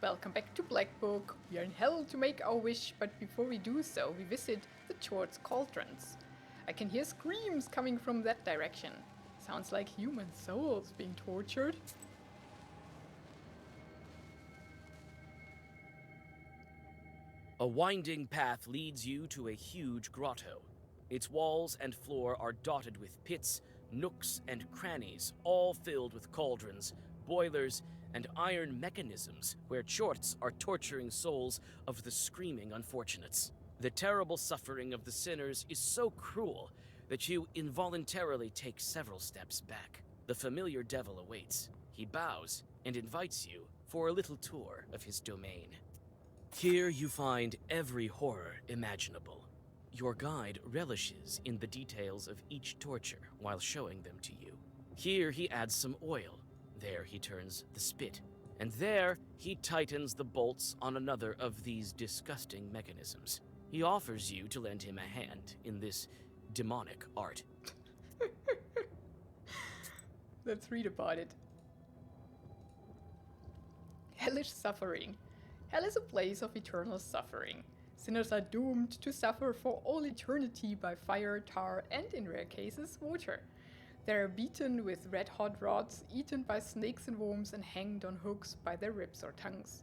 Welcome back to Black Book. We are in hell to make our wish, but before we do so, we visit the Chord's cauldrons. I can hear screams coming from that direction. Sounds like human souls being tortured. A winding path leads you to a huge grotto. Its walls and floor are dotted with pits, nooks, and crannies, all filled with cauldrons, boilers, and iron mechanisms where Chorts are torturing souls of the screaming unfortunates. The terrible suffering of the sinners is so cruel that you involuntarily take several steps back. The familiar devil awaits. He bows and invites you for a little tour of his domain. Here you find every horror imaginable. Your guide relishes in the details of each torture while showing them to you. Here he adds some oil. There he turns the spit. And there he tightens the bolts on another of these disgusting mechanisms. He offers you to lend him a hand in this demonic art. Let's read about it. Hellish suffering. Hell is a place of eternal suffering. Sinners are doomed to suffer for all eternity by fire, tar, and in rare cases, water. They are beaten with red-hot rods, eaten by snakes and worms, and hanged on hooks by their ribs or tongues.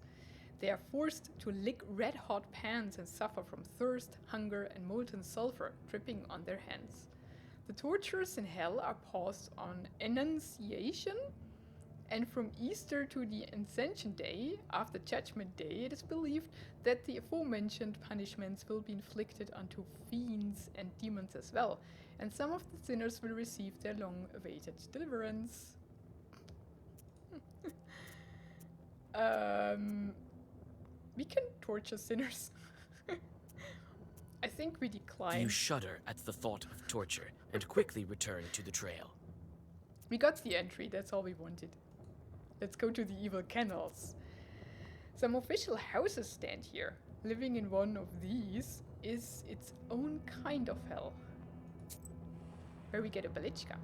They are forced to lick red-hot pans and suffer from thirst, hunger, and molten sulfur dripping on their hands. The tortures in hell are paused on Annunciation, and from Easter to the Ascension Day, after Judgment Day, it is believed that the aforementioned punishments will be inflicted onto fiends and demons as well, and some of the sinners will receive their long-awaited deliverance. We can torture sinners. I think we decline. You shudder at the thought of torture and quickly return to the trail. We got the entry, that's all we wanted. Let's go to the evil kennels. Some official houses stand here. Living in one of these is its own kind of hell. Where we get a bailichka.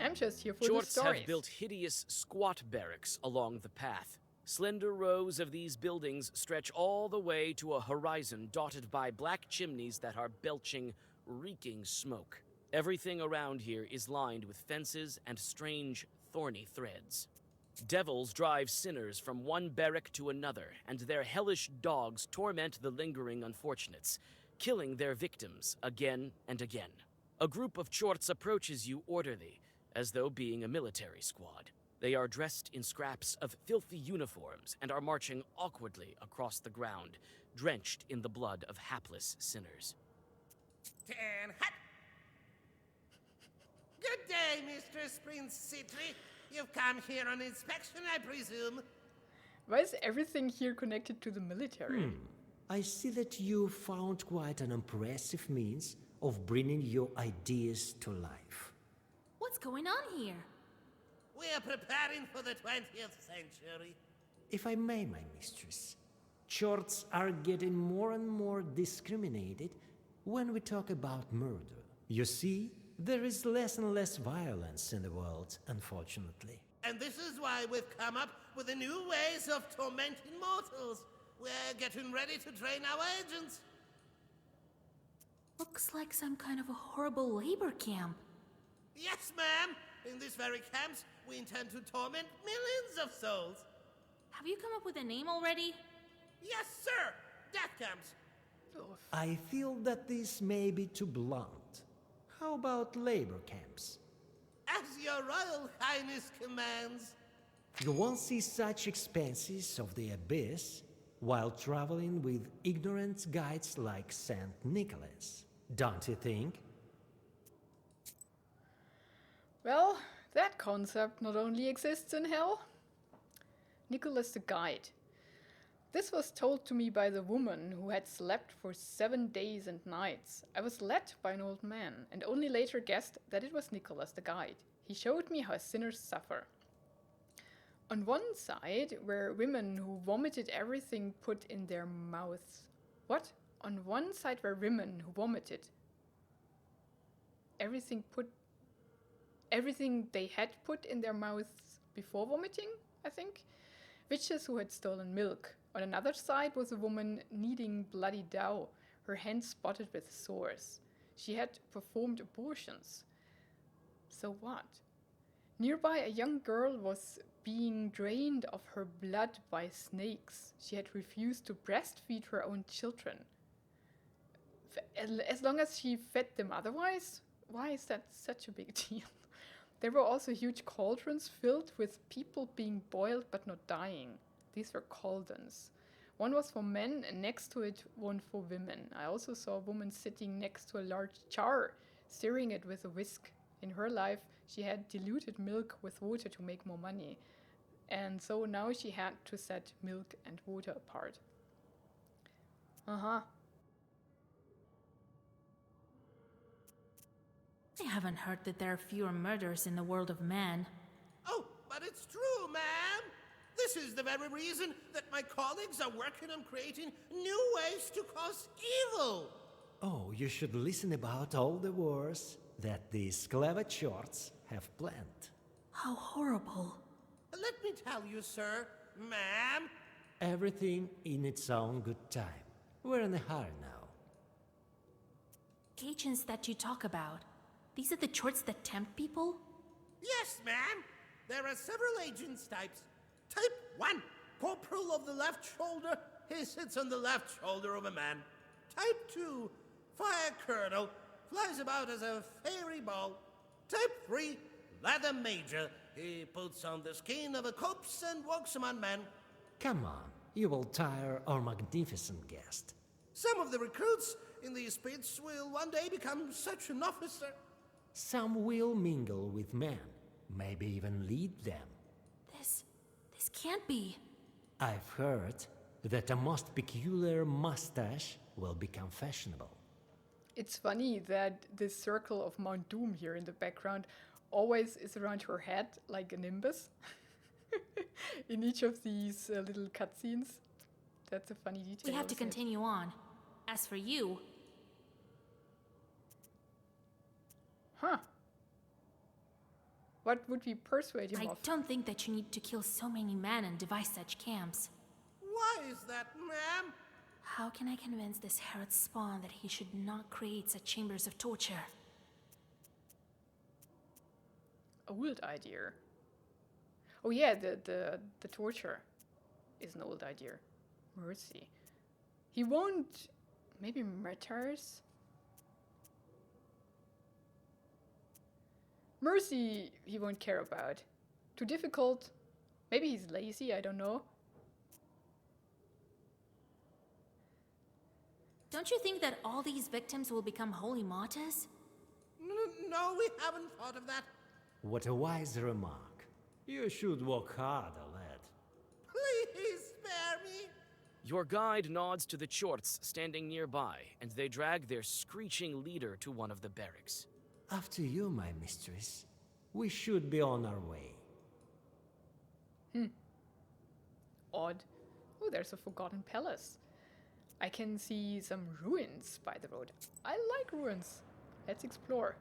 I'm just here for the Chorts stories. have built hideous squat barracks along the path. Slender rows of these buildings stretch all the way to a horizon dotted by black chimneys that are belching, reeking smoke. Everything around here is lined with fences and strange, thorny threads. Devils drive sinners from one barrack to another, and their hellish dogs torment the lingering unfortunates, killing their victims again and again. A group of Chorts approaches you orderly, as though being a military squad. They are dressed in scraps of filthy uniforms and are marching awkwardly across the ground, drenched in the blood of hapless sinners. Ten hut! Good day, Mistress Prince Citri. You've come here on inspection, I presume. Why is everything here connected to the military? I see that you found quite an impressive means of bringing your ideas to life. What's going on here? We are preparing for the 20th century. If I may, my mistress, Chorts are getting more and more discriminated when we talk about murder. You see, there is less and less violence in the world, unfortunately. And this is why we've come up with the new ways of tormenting mortals. We're getting ready to train our agents. Looks like some kind of a horrible labor camp. Yes, ma'am. In these very camps, we intend to torment millions of souls. Have you come up with a name already? Yes, sir. Death camps. I feel that this may be too blunt. How about labor camps? As your Royal Highness commands. You won't see such expanses of the abyss while traveling with ignorant guides like St. Nicholas, don't you think? Well, that concept not only exists in hell. Nicholas the Guide. This was told to me by the woman who had slept for 7 days and nights. I was led by an old man, and only later guessed that it was Nicholas the Guide. He showed me how sinners suffer. On one side were women who vomited everything put in their mouths. What? On one side were women who vomited everything they had put in their mouths before vomiting, I think, witches who had stolen milk. On another side was a woman kneading bloody dough, her hands spotted with sores. She had performed abortions. So what? Nearby, a young girl was being drained of her blood by snakes. She had refused to breastfeed her own children. As long as she fed them otherwise? Why is that such a big deal? There were also huge cauldrons filled with people being boiled but not dying. These were cauldrons. One was for men and next to it one for women. I also saw a woman sitting next to a large jar, stirring it with a whisk. In her life, she had diluted milk with water to make more money. And so now she had to set milk and water apart. Uh-huh. I haven't heard that there are fewer murders in the world of man. Oh, but it's true, ma'am. This is the very reason that my colleagues are working on creating new ways to cause evil. Oh, you should listen about all the wars that these clever shorts have planned. How horrible. Let me tell you, sir, ma'am. Everything in its own good time. We're in a hurry now. Agents that you talk about, these are the chorts that tempt people? Yes, ma'am. There are several agents types. Type 1, corporal of the left shoulder. He sits on the left shoulder of a man. Type 2, fire colonel. Flies about as a fairy ball. Type 3, ladder major. He puts on the skin of a corpse and walks among men. Come on, you will tire our magnificent guest. Some of the recruits in these pits will one day become such an officer. Some will mingle with men, maybe even lead them. This can't be. I've heard that a most peculiar mustache will become fashionable. It's funny that this circle of Mount Doom here in the background always is around her head like a nimbus in each of these little cutscenes. That's a funny detail. We have to continue on. As for you... Huh. What would we persuade him I of? don't think that you need to kill so many men and devise such camps. Why is that, ma'am? How can I convince this Herod spawn that he should not create such chambers of torture? Old idea. Oh yeah, the torture is an old idea. Mercy. He won't... Maybe martyrs? Mercy he won't care about. Too difficult. Maybe he's lazy, I don't know. Don't you think that all these victims will become holy martyrs? No, we haven't thought of that. What a wise remark. You should work harder, lad. Please spare me. Your guide nods to the chorts standing nearby, and they drag their screeching leader to one of the barracks. After you, my mistress. We should be on our way. Odd. Oh, there's a forgotten palace. I can see some ruins by the road. I like ruins. Let's explore.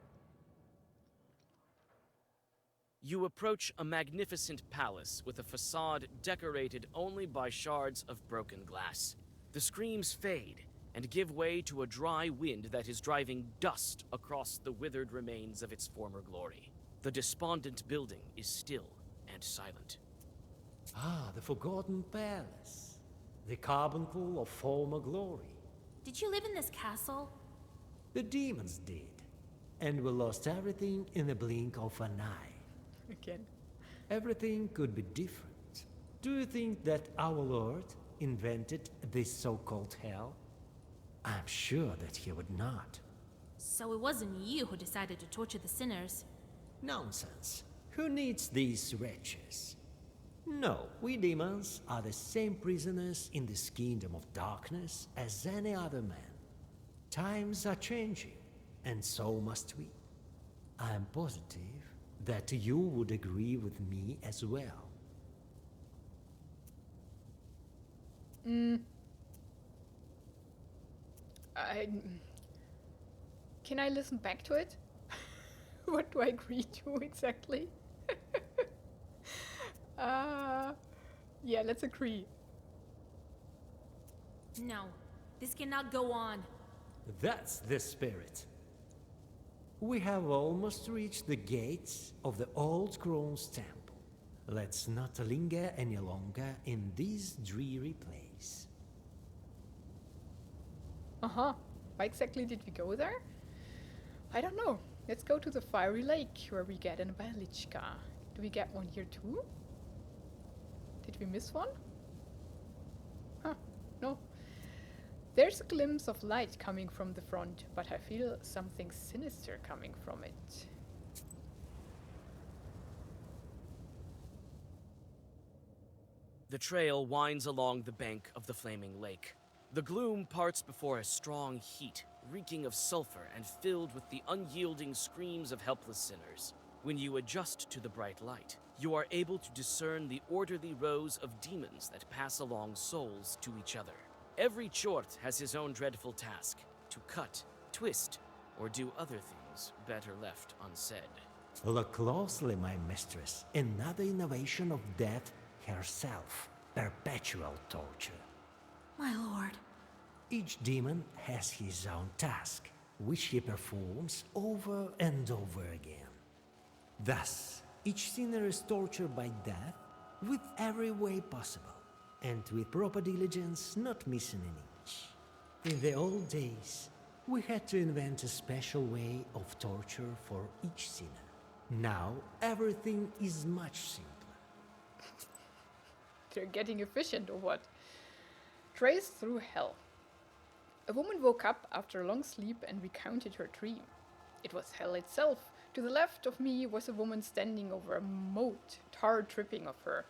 You approach a magnificent palace with a facade decorated only by shards of broken glass. The screams fade and give way to a dry wind that is driving dust across the withered remains of its former glory. The despondent building is still and silent. Ah, the forgotten palace. The carbuncle of former glory. Did you live in this castle? The demons did. And we lost everything in the blink of an eye. Again. Everything could be different. Do you think that our Lord invented this so-called hell? I'm sure that he would not. So it wasn't you who decided to torture the sinners? Nonsense. Who needs these wretches? No, we demons are the same prisoners in this kingdom of darkness as any other man. Times are changing, and so must we. I am positive that you would agree with me as well. Can I listen back to it? What do I agree to exactly? Yeah, let's agree. No, this cannot go on. That's the spirit. We have almost reached the gates of the old crone's temple. Let's not linger any longer in this dreary place. Uh-huh. Why exactly did we go there? I don't know. Let's go to the fiery lake where we get a bailichka. Do we get one here too? Did we miss one? Huh, no. There's a glimpse of light coming from the front, but I feel something sinister coming from it. The trail winds along the bank of the flaming lake. The gloom parts before a strong heat, reeking of sulfur and filled with the unyielding screams of helpless sinners. When you adjust to the bright light, you are able to discern the orderly rows of demons that pass along souls to each other. Every chort has his own dreadful task, to cut, twist, or do other things better left unsaid. Look closely, my mistress. Another innovation of death herself. Perpetual torture. My lord. Each demon has his own task, which he performs over and over again. Thus, each sinner is tortured by death with every way possible, and with proper diligence, not missing an inch. In the old days, we had to invent a special way of torture for each sinner. Now, everything is much simpler. They're getting efficient or what? Trace through hell. A woman woke up after a long sleep and recounted her dream. It was hell itself. To the left of me was a woman standing over a moat, tar dripping off her.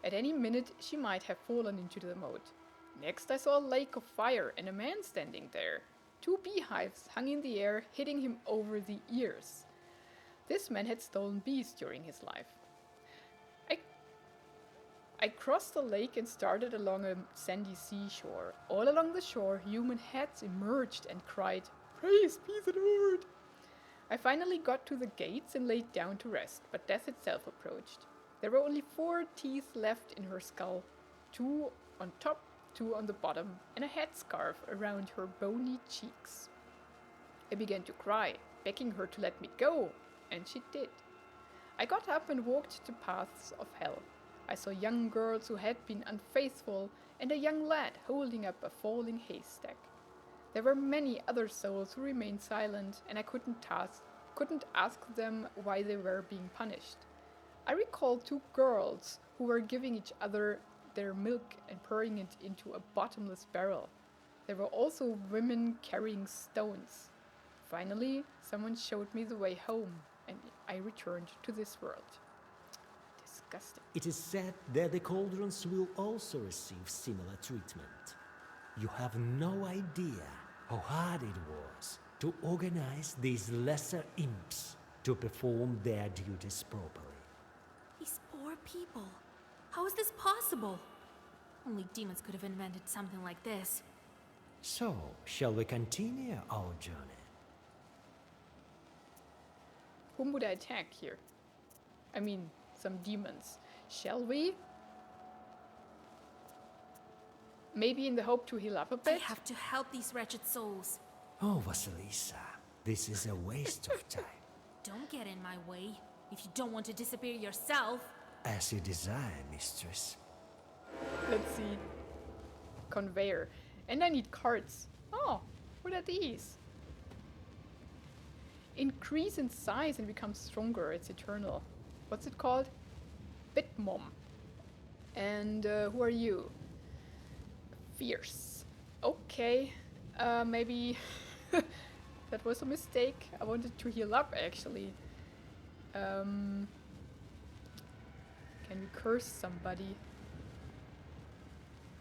At any minute she might have fallen into the moat. Next I saw a lake of fire and a man standing there. 2 beehives hung in the air, hitting him over the ears. This man had stolen bees during his life. I crossed the lake and started along a sandy seashore. All along the shore, human heads emerged and cried, "Praise be the Lord!" I finally got to the gates and laid down to rest, but death itself approached. There were only 4 teeth left in her skull, 2 on top, 2 on the bottom, and a headscarf around her bony cheeks. I began to cry, begging her to let me go, and she did. I got up and walked the paths of hell. I saw young girls who had been unfaithful and a young lad holding up a falling haystack. There were many other souls who remained silent, and I couldn't ask them why they were being punished. I recalled 2 girls who were giving each other their milk and pouring it into a bottomless barrel. There were also women carrying stones. Finally, someone showed me the way home, and I returned to this world. Disgusting. It is said that the cauldrons will also receive similar treatment. You have no idea how hard it was to organize these lesser imps to perform their duties properly. These poor people. How is this possible? Only demons could have invented something like this. So, shall we continue our journey? Whom would I attack here? I mean, some demons. Shall we? Maybe in the hope to heal up a I bit? have to help these wretched souls. Oh, Vasilisa, this is a waste of time. Don't get in my way if you don't want to disappear yourself. As you desire, mistress. Let's see. Conveyor. And I need cards. Oh, what are these? Increase in size and become stronger. It's eternal. What's it called? Bitmom. And who are you? Fierce. Okay. Maybe that was a mistake. I wanted to heal up actually. Can we curse somebody?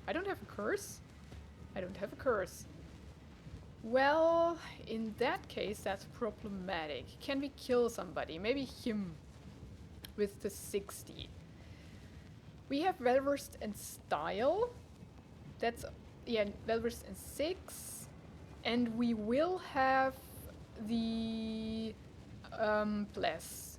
I don't have a curse. I don't have a curse. Well, in that case, that's problematic. Can we kill somebody? Maybe him with the 60. We have well-versed and style. That's, yeah, well-versed and 6. And we will have the bless.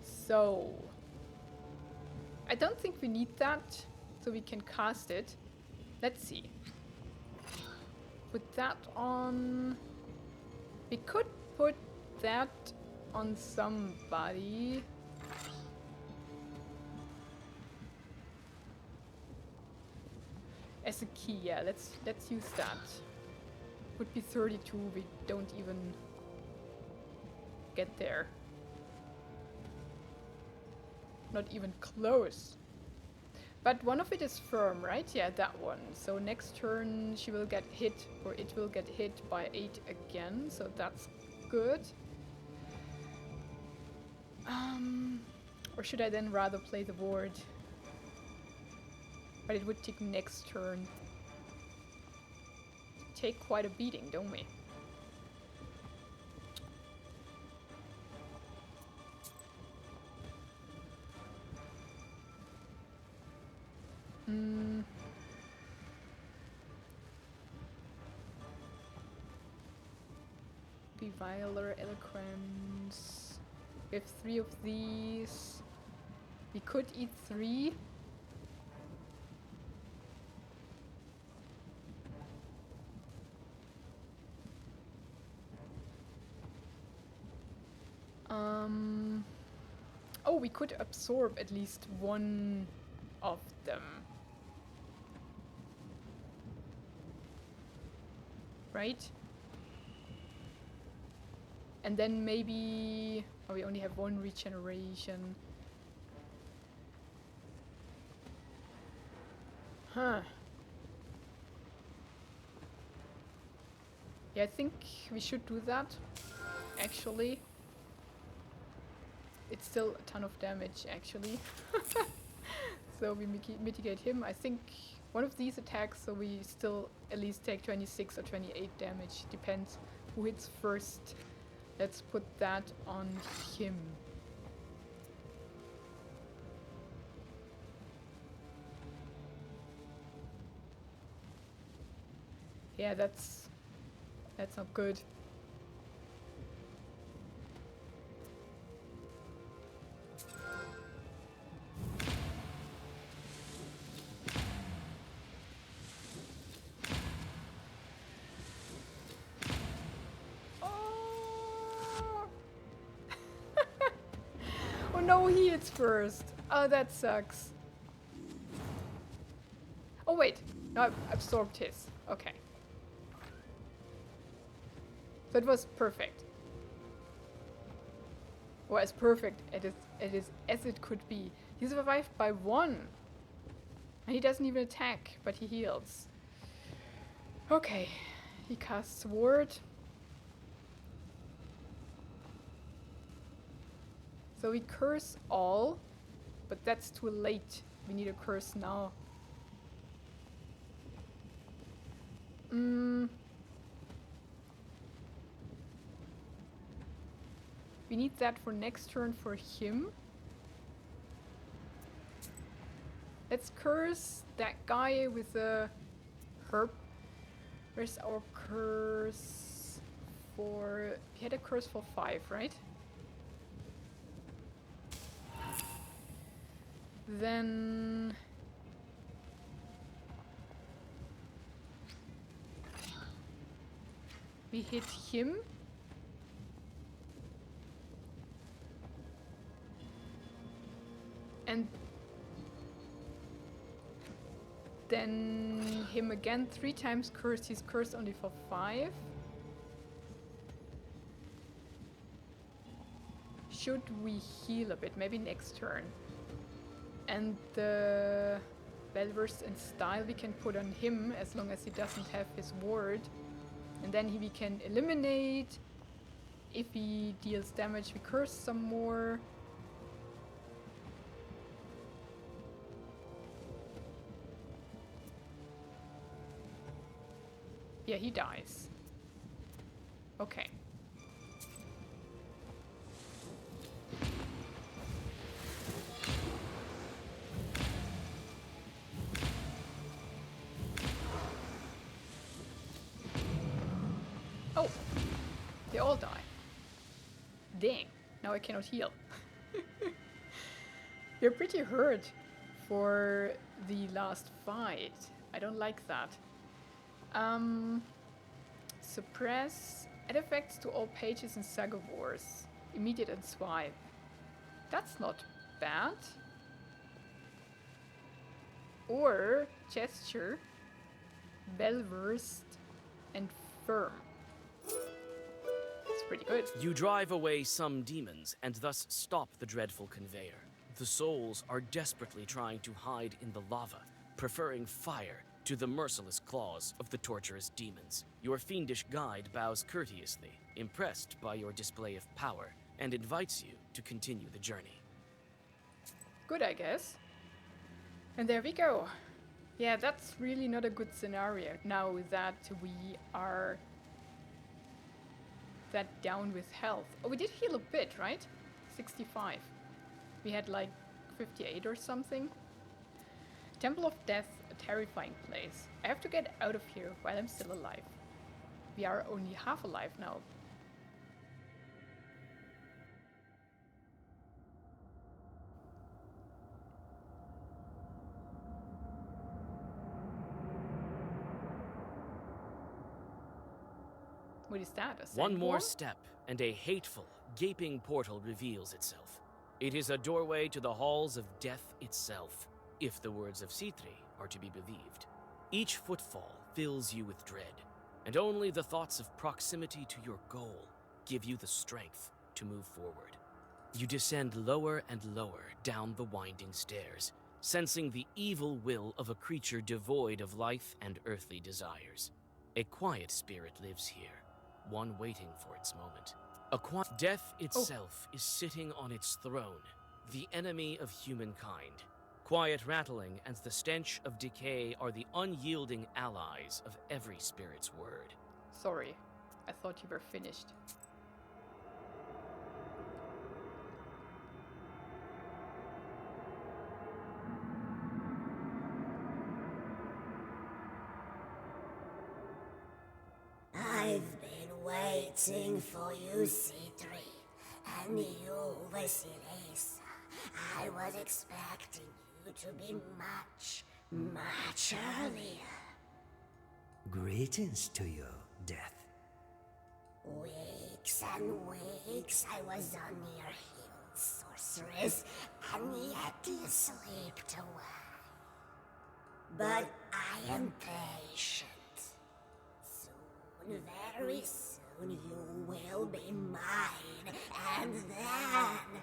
So, I don't think we need that, so we can cast it. Let's see. Put that on. We could put that on somebody. As a key, yeah, let's use that. Would be 32, we don't even get there. Not even close. But one of it is firm, right? Yeah, that one. So next turn she will get hit, or it will get hit by 8 again, so that's good. Or should I then rather play the ward? But it would take next turn. Take quite a beating, don't we? Beviler, Eloquence. We have 3 of these. We could eat 3. Oh, we could absorb at least one of them. Right? And then maybe... Oh, we only have 1 regeneration. Huh. Yeah, I think we should do that, actually. It's still a ton of damage, actually. So we mitigate him. I think one of these attacks, so we still at least take 26 or 28 damage. Depends who hits first. Let's put that on him. Yeah, that's not good. No, he hits first. Oh, that sucks. Oh wait, no, I've absorbed his. Okay. So it was perfect. Or as perfect it is as it could be. He survived by 1. And he doesn't even attack, but he heals. Okay. He casts Ward. So we curse all, but that's too late. We need a curse now. We need that for next turn for him. Let's curse that guy with the herb. Where's our curse for... We had a curse for 5, right? Then we hit him. And then him again 3 times cursed. He's cursed only for 5. Should we heal a bit? Maybe next turn. And the well-versed in style we can put on him as long as he doesn't have his ward. And then we can eliminate. If he deals damage, we curse some more. Yeah, he dies. Okay. They all die. Dang, now I cannot heal. You're pretty hurt for the last fight. I don't like that. Suppress. Add effects to all pages in Saga Wars. Immediate and swipe. That's not bad. Or gesture, well-versed, and firm. It's pretty good. You drive away some demons and thus stop the dreadful conveyor. The souls are desperately trying to hide in the lava, preferring fire to the merciless claws of the torturous demons. Your fiendish guide bows courteously, impressed by your display of power, and invites you to continue the journey. Good, I guess. And there we go. Yeah, that's really not a good scenario now that we are that down with health. Oh, we did heal a bit, right? 65. We had like 58 or something. Temple of Death, a terrifying place. I have to get out of here while I'm still alive. We are only half alive now. What is that? A One more sandworm? step, and a hateful, gaping portal reveals itself. It is a doorway to the halls of death itself, if the words of XIXth are to be believed. Each footfall fills you with dread, and only the thoughts of proximity to your goal give you the strength to move forward. You descend lower and lower down the winding stairs, sensing the evil will of a creature devoid of life and earthly desires. A quiet spirit lives here, one waiting for its moment. Death itself is sitting on its throne, the enemy of humankind. Quiet rattling and the stench of decay are the unyielding allies of every spirit's word. Sorry, I thought you were finished. I've been waiting for you, XIXth, and you, Vasilisa. I was expecting you to be much, much earlier. Greetings to you, Death. Weeks and weeks I was on your heels, sorceress, and yet you slipped away. But I am patient. Soon, very soon, you will be mine, and then...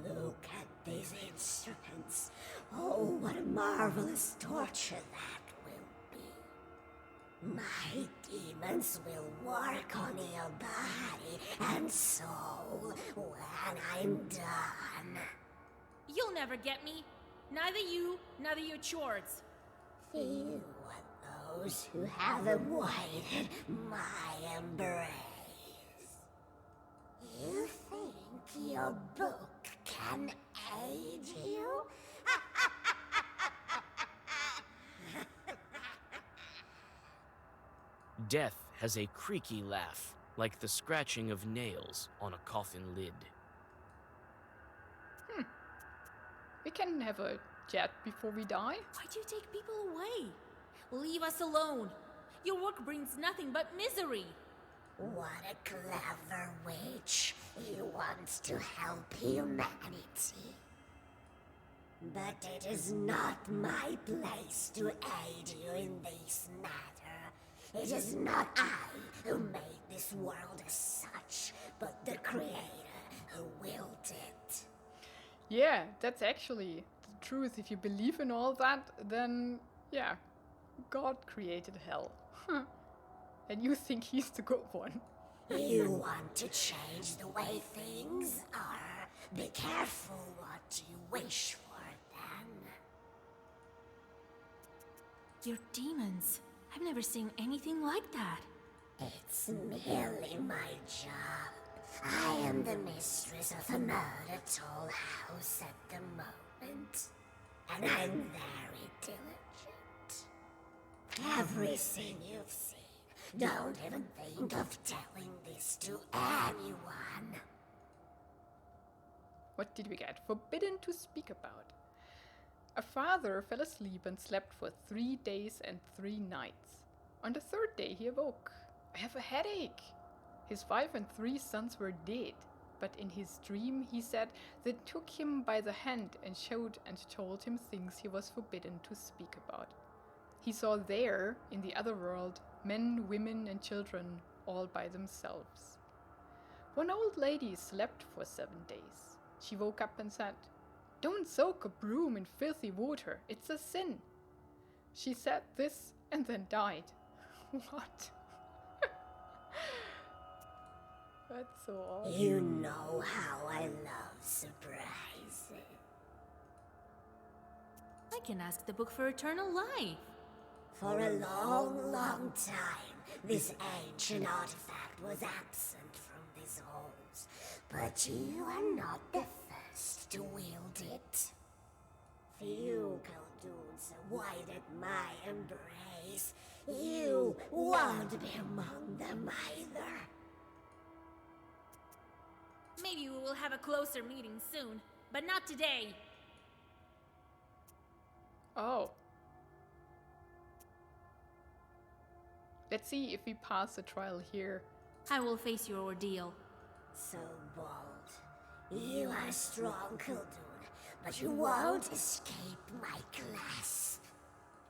Look at these instruments. Oh, what a marvelous torture that will be. My demons will work on your body and soul when I'm done. You'll never get me. Neither you, neither your chords. Few are those who have avoided my embrace. You think your book can aid you? Death has a creaky laugh, like the scratching of nails on a coffin lid. We can have a chat before we die. Why do you take people away? Leave us alone. Your work brings nothing but misery. What a clever witch. He wants to help humanity. But it is not my place to aid you in this matter. It is not I who made this world as such, but the Creator who willed it. Yeah, that's actually the truth. If you believe in all that, then yeah, God created hell. And you think he's the good one. You want to change the way things are. Be careful what you wish for, then. You're demons. I've never seen anything like that. It's merely my job. I am the mistress of another tall house at the moment. And I'm very diligent. Everything you've seen Don't even think of telling this to anyone. What did we get? Forbidden to speak about. A father fell asleep and slept for 3 days and 3 nights. On the 3rd day he awoke. I have a headache. His wife and 3 sons were dead, but in his dream he said they took him by the hand and showed and told him things he was forbidden to speak about. He saw there, in the other world, men, women and children all by themselves. One old lady slept for 7 days. She woke up and said, "Don't soak a broom in filthy water, it's a sin." She said this and then died. What? That's so awesome. You know how I love surprises. I can ask the book for eternal life. For a long, long time, this ancient artifact was absent from these halls. But you are not the first to wield it. Few Khaldoons are wide at my embrace. You won't be among them either. Maybe we will have a closer meeting soon, but not today. Oh. Let's see if we pass the trial here. I will face your ordeal. So bold. You are a strong Khaldoon, but you won't escape my clasp.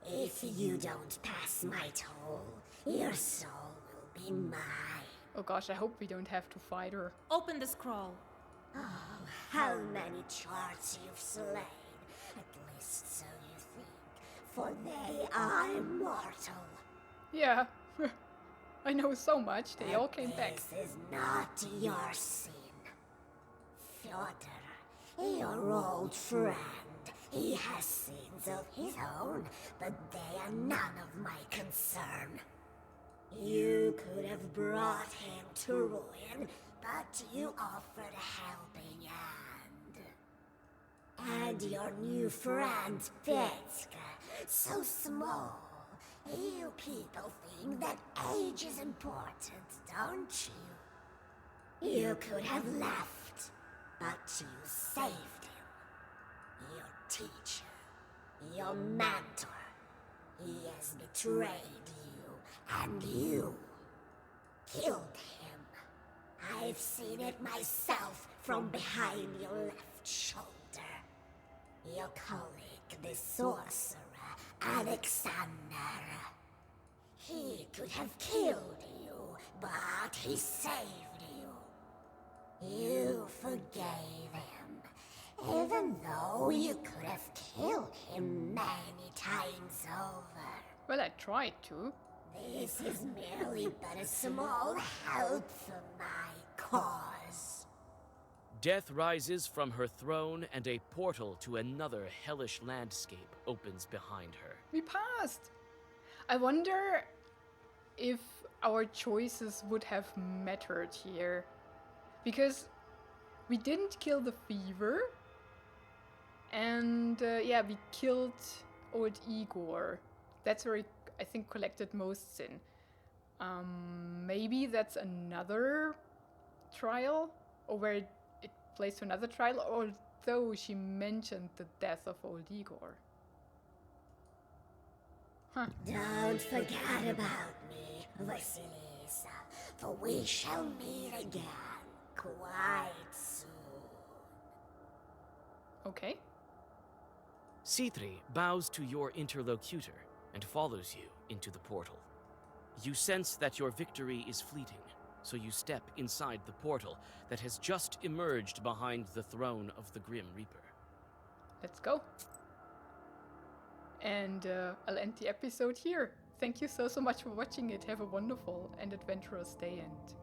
If you don't pass my toll, your soul will be mine. Oh gosh, I hope we don't have to fight her. Open the scroll. Oh, how many charts you've slain. At least so you think, for they are immortal. Yeah, I know so much, they all came back. This is not your sin. Fyodor, your old friend, he has sins of his own, but they are none of my concern. You could have brought him to ruin, but you offered a helping hand. And your new friend, Petska, so small. You people think that age is important, don't you? You could have left, but you saved him. Your teacher, your mentor, he has betrayed you, and you killed him. I've seen it myself from behind your left shoulder. Your colleague, the sorcerer, Alexander. He could have killed you, but he saved you. You forgave him, even though you could have killed him many times over. Well, I tried to. This is merely but a small help for my cause. Death rises from her throne, and a portal to another hellish landscape opens behind her. We passed! I wonder if our choices would have mattered here. Because we didn't kill the fever. And yeah, we killed old Igor. That's where I think collected most sin. Maybe that's another trial? Or where it plays to another trial? Although she mentioned the death of old Igor. Huh. Don't forget about me, Vasilisa, for we shall meet again quite soon. Okay. C3 bows to your interlocutor and follows you into the portal. You sense that your victory is fleeting, so you step inside the portal that has just emerged behind the throne of the Grim Reaper. Let's go. And I'll end the episode here. Thank you so much for watching it. Have a wonderful and adventurous day, and